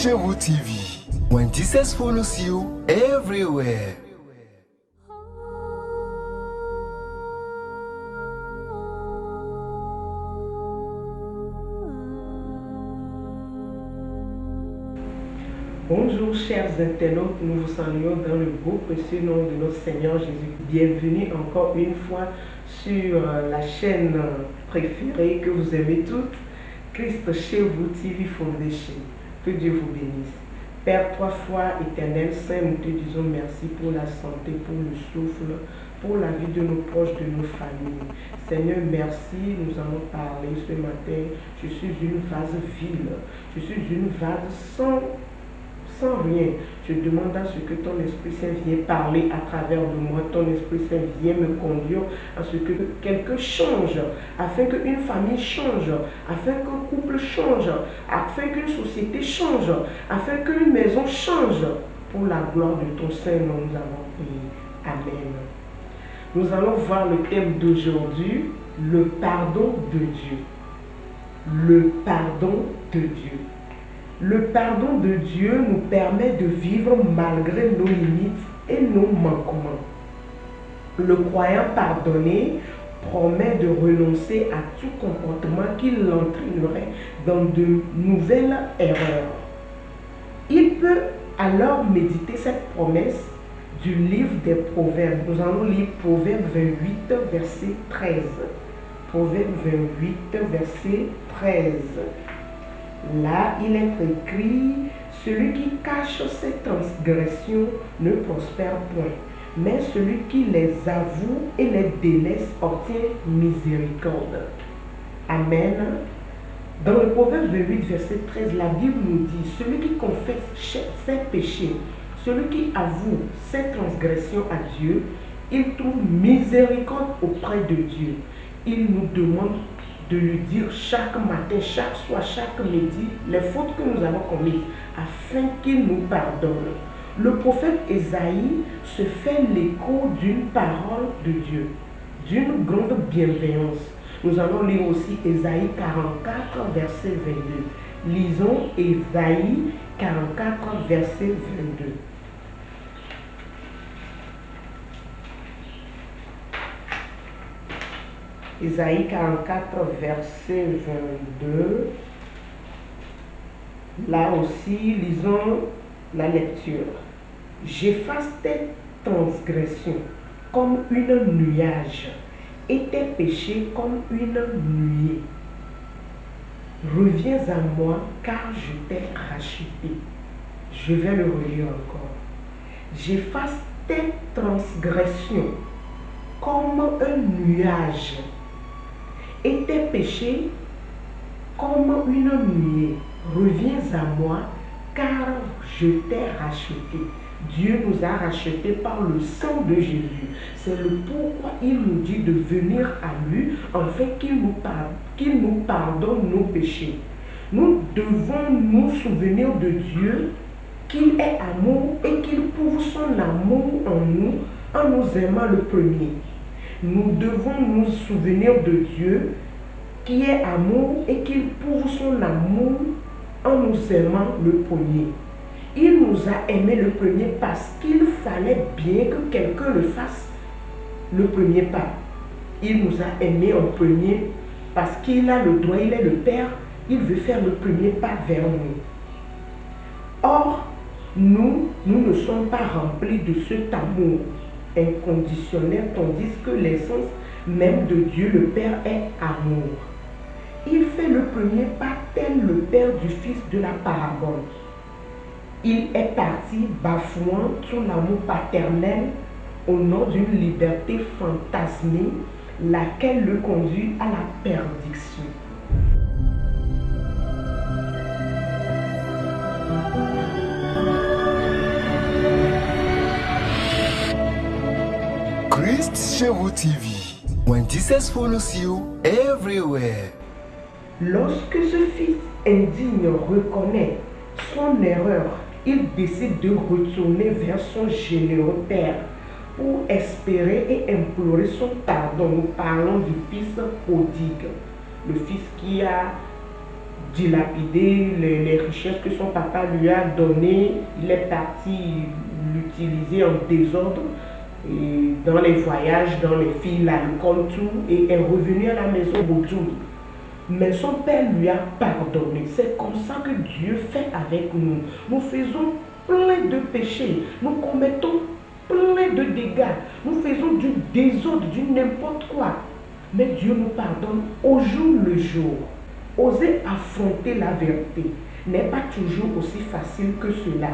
chez vous TV. When Jesus follows you everywhere. Bonjour chers internautes, nous vous saluons dans le beau précieux nom de notre Seigneur Jésus. Bienvenue encore une fois sur la chaîne préférée que vous aimez toutes, Christ chez vous TV Foundation. Que Dieu vous bénisse. Père trois fois éternel Saint, nous te disons merci pour la santé, pour le souffle, pour la vie de nos proches, de nos familles. Seigneur, merci, nous allons parler ce matin. Je suis une vase vide, je suis une vase sans rien. Je demande à ce que ton Esprit Saint vienne parler à travers de moi. Ton Esprit Saint vienne me conduire à ce que quelque change, afin qu'une famille change, afin qu'un couple change, afin qu'une société change, afin qu'une maison change. Pour la gloire de ton Saint-Nom, nous avons prié. Amen. Nous allons voir le thème d'aujourd'hui, le pardon de Dieu. Le pardon de Dieu. Le pardon de Dieu nous permet de vivre malgré nos limites et nos manquements. Le croyant pardonné promet de renoncer à tout comportement qui l'entraînerait dans de nouvelles erreurs. Il peut alors méditer cette promesse du livre des Proverbes. Nous allons lire Proverbe 28, verset 13. Proverbe 28, verset 13. Là, il est écrit, celui qui cache ses transgressions ne prospère point, mais celui qui les avoue et les délaisse obtient miséricorde. Amen. Dans le Proverbe 28, verset 13, la Bible nous dit, celui qui confesse ses péchés, celui qui avoue ses transgressions à Dieu, il trouve miséricorde auprès de Dieu. Il nous demande de lui dire chaque matin, chaque soir, chaque midi, les fautes que nous avons commises, afin qu'il nous pardonne. Le prophète Ésaïe se fait l'écho d'une parole de Dieu, d'une grande bienveillance. Nous allons lire aussi Ésaïe 44, verset 22. Lisons Ésaïe 44, verset 22. Ésaïe 44, verset 22. Là aussi, lisons la lecture. J'efface tes transgressions comme une nuage et tes péchés comme une nuée. Reviens à moi car je t'ai racheté. Je vais le relire encore. J'efface tes transgressions comme un nuage et tes péchés comme une nuée. Reviens à moi car je t'ai racheté. Dieu nous a rachetés par le sang de Jésus. C'est le pourquoi il nous dit de venir à lui afin qu'il nous pardonne nos péchés. Nous devons nous souvenir de Dieu, qu'il est amour et qu'il prouve son amour en nous aimant le premier. Nous devons nous souvenir de Dieu qui est amour et qu'il prouve son amour en nous aimant le premier. Il nous a aimés le premier parce qu'il fallait bien que quelqu'un le fasse le premier pas. Il nous a aimés en premier parce qu'il a le droit, il est le Père, il veut faire le premier pas vers nous. Or, nous ne sommes pas remplis de cet amour inconditionnel, tandis que l'essence même de Dieu le Père est amour. Il fait le premier pas tel le Père du Fils de la parabole. Il est parti bafouant son amour paternel au nom d'une liberté fantasmée, laquelle le conduit à la perdition. Christ chez vous TV. When Jesus follows you everywhere. Lorsque ce fils indigne reconnaît son erreur, il décide de retourner vers son généreux père pour espérer et implorer son pardon. Nous parlons du fils prodigue, le fils qui a dilapidé les richesses que son papa lui a données. Il est parti l'utiliser en désordre et dans les voyages, dans les filles, l'alcool, tout, et est revenu à la maison Boudoul. Mais son père lui a pardonné. C'est comme ça que Dieu fait avec nous. Nous faisons plein de péchés. Nous commettons plein de dégâts. Nous faisons du désordre, du n'importe quoi. Mais Dieu nous pardonne au jour le jour. Oser affronter la vérité n'est pas toujours aussi facile que cela.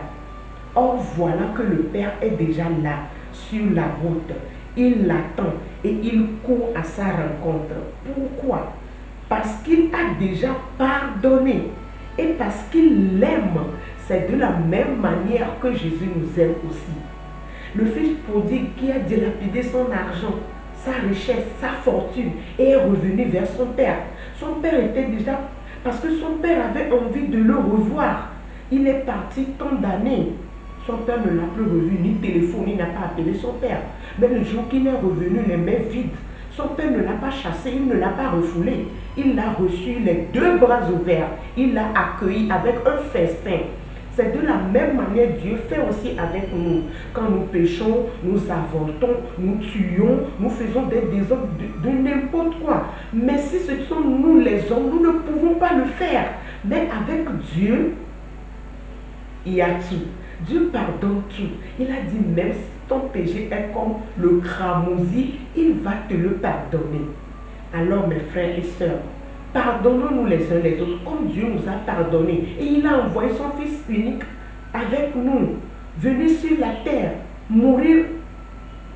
Or, voilà que le Père est déjà là, sur la route. Il l'attend et il court à sa rencontre. Pourquoi? Parce qu'il a déjà pardonné et parce qu'il l'aime. C'est de la même manière que Jésus nous aime aussi. Le fils prodigue qui a dilapidé son argent, sa richesse, sa fortune et est revenu vers son père. Son père était déjà, parce que son père avait envie de le revoir. Il est parti tant d'années. Son père ne l'a plus revu, ni téléphoné, il n'a pas appelé son père. Mais le jour qu'il est revenu, les mains vides, son père ne l'a pas chassé, il ne l'a pas refoulé. Il l'a reçu les deux bras ouverts. Il l'a accueilli avec un festin. C'est de la même manière Dieu fait aussi avec nous. Quand nous péchons, nous avortons, nous tuons, nous faisons des désordres de n'importe quoi. Mais si ce sont nous les hommes, nous ne pouvons pas le faire. Mais avec Dieu, il y a tout. Dieu pardonne tout. Il a dit même si ton péché est comme le cramousi, il va te le pardonner. Alors mes frères et sœurs, pardonnons-nous les uns les autres comme Dieu nous a pardonné. Et il a envoyé son Fils unique avec nous, venu sur la terre, mourir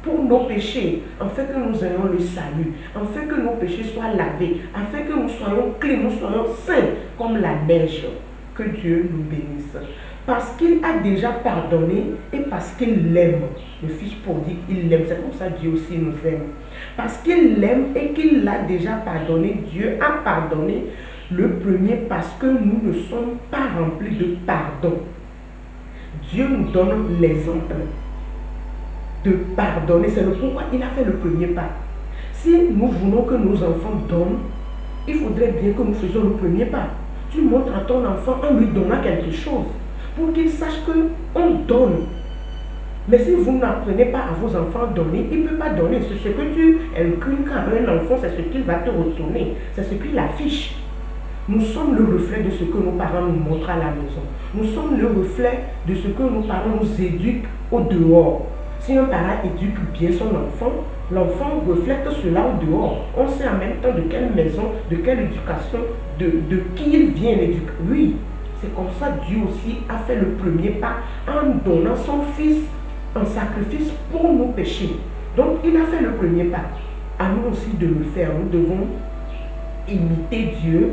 pour nos péchés, afin que nous ayons le salut, afin que nos péchés soient lavés, afin que nous soyons clean, nous soyons saints comme la neige. Que Dieu nous bénisse. Parce qu'il a déjà pardonné et parce qu'il l'aime. Le Fils prodigue, il l'aime. C'est comme ça que Dieu aussi nous aime. Parce qu'il l'aime et qu'il l'a déjà pardonné, Dieu a pardonné le premier parce que nous ne sommes pas remplis de pardon. Dieu nous donne l'exemple de pardonner. C'est le pourquoi il a fait le premier pas. Si nous voulons que nos enfants donnent, il faudrait bien que nous faisions le premier pas. Tu montres à ton enfant en lui donnant quelque chose pour qu'il sache qu'on donne. Mais si vous n'apprenez pas à vos enfants à donner, il ne peut pas donner. C'est ce que tu inculques à un enfant, c'est ce qu'il va te retourner. C'est ce qu'il affiche. Nous sommes le reflet de ce que nos parents nous montrent à la maison. Nous sommes le reflet de ce que nos parents nous éduquent au dehors. Si un parent éduque bien son enfant, l'enfant reflète cela au dehors. On sait en même temps de quelle maison, de quelle éducation, de qui il vient l'éduquer. Oui, c'est comme ça que Dieu aussi a fait le premier pas en donnant son Fils en sacrifice pour nos péchés. Donc il a fait le premier pas. À nous aussi de le faire. Nous devons imiter Dieu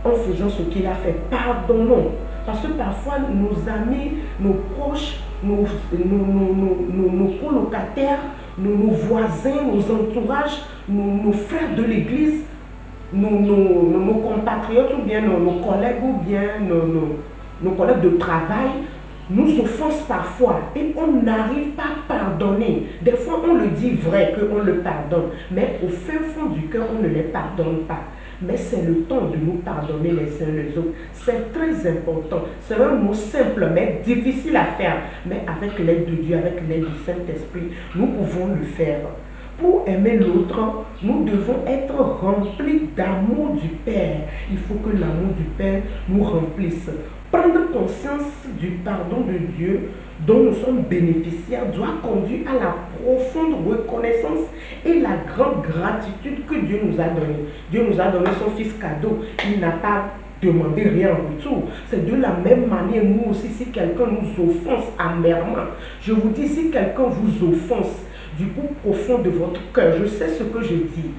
en faisant ce qu'il a fait. Pardonnons. Parce que parfois nos amis, nos proches, nos colocataires, nos voisins, nos entourages, nos frères de l'église, nos compatriotes ou bien nos collègues ou bien nos collègues de travail nous offensent parfois et on n'arrive pas à pardonner. Des fois on le dit vrai qu'on le pardonne, mais au fin fond du cœur on ne les pardonne pas. Mais c'est le temps de nous pardonner les uns les autres. C'est très important. C'est un mot simple mais difficile à faire. Mais avec l'aide de Dieu, avec l'aide du Saint-Esprit, nous pouvons le faire. Pour aimer l'autre, nous devons être remplis d'amour du Père. Il faut que l'amour du Père nous remplisse. Prendre conscience du pardon de Dieu dont nous sommes bénéficiaires doit conduire à la profonde reconnaissance et la grande gratitude que Dieu nous a donnée. Dieu nous a donné son Fils cadeau. Il n'a pas demandé rien en retour. C'est de la même manière, nous aussi, si quelqu'un nous offense amèrement, je vous dis, si quelqu'un vous offense du plus profond de votre cœur, je sais ce que je dis.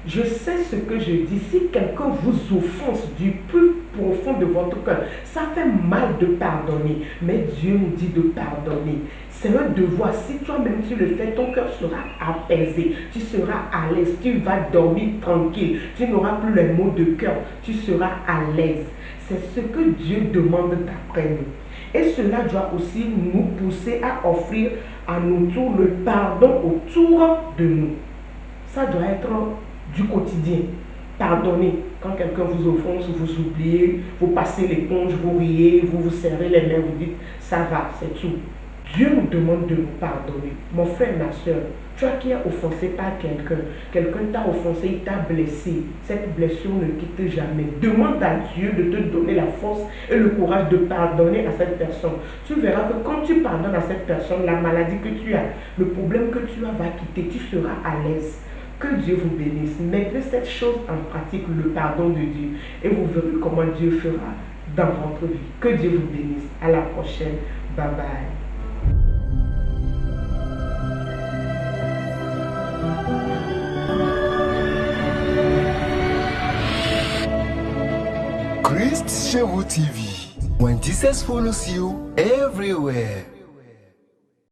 Je sais ce que je dis. Si quelqu'un vous offense du plus profond de votre cœur, ça fait mal de pardonner. Mais Dieu nous dit de pardonner. C'est un devoir. Si toi-même tu le fais, ton cœur sera apaisé. Tu seras à l'aise. Tu vas dormir tranquille. Tu n'auras plus les maux de cœur. Tu seras à l'aise. C'est ce que Dieu demande d'après nous. Et cela doit aussi nous pousser à offrir à nos tours le pardon autour de nous. Ça doit être du quotidien. Pardonner. Quand quelqu'un vous offense, vous oubliez, vous passez l'éponge, vous riez, vous vous serrez les mains, vous dites ça va, c'est tout. Dieu nous demande de nous pardonner. Mon frère, ma soeur, toi qui es offensé par quelqu'un, quelqu'un t'a offensé, il t'a blessé. Cette blessure ne quitte jamais. Demande à Dieu de te donner la force et le courage de pardonner à cette personne. Tu verras que quand tu pardonnes à cette personne, la maladie que tu as, le problème que tu as va quitter, tu seras à l'aise. Que Dieu vous bénisse. Mettez cette chose en pratique, le pardon de Dieu, et vous verrez comment Dieu fera dans votre vie. Que Dieu vous bénisse. À la prochaine. Bye bye. Christ Chez vous TV. When Jesus follows you everywhere.